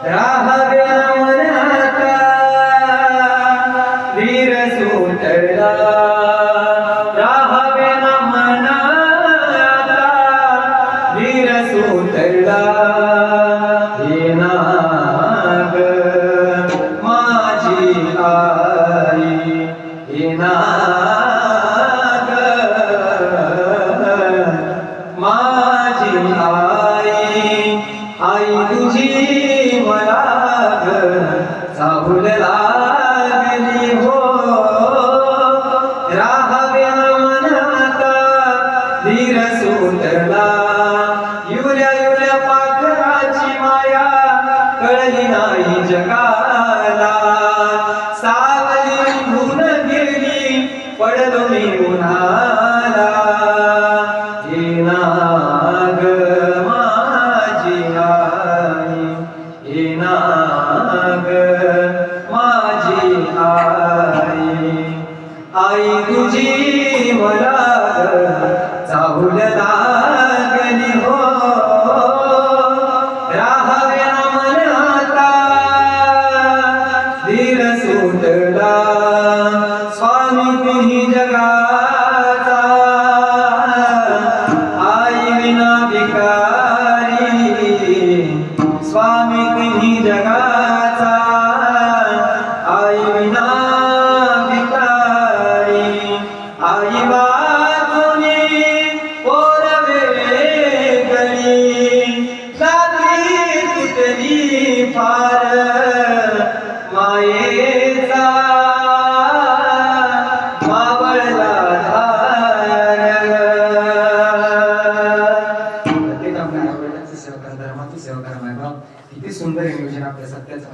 राहावे मनाता धीर सुटला राहावे मनाता धीर सुटला नाग माझी आई नाग माझी आई तुझी मला चाहूल लागली हो राहावे मनाता धीर सुटला युल्या युल्या पाखराची माया कळली नाही जगाला सावली निघून गेली पडलो मी उन्हाला नाग माझी आई नाग माझी आई तुझी मला चाहूल लागली हो राहावे मनाता धीर सुटला स्वामी तुम्ही जगाचा आई विना भिकारी स्वामी तुम्ही जगाचा आई विना भिकारी आई वाचुनी पोरवे गली जाती तुटली फार मायेचा मावळला धार प्रत्येक आपल्या आवडण्याची सेवा करा धर्माची सेवा करा मायबाप किती सुंदर नियोजन आपल्या सत्याचं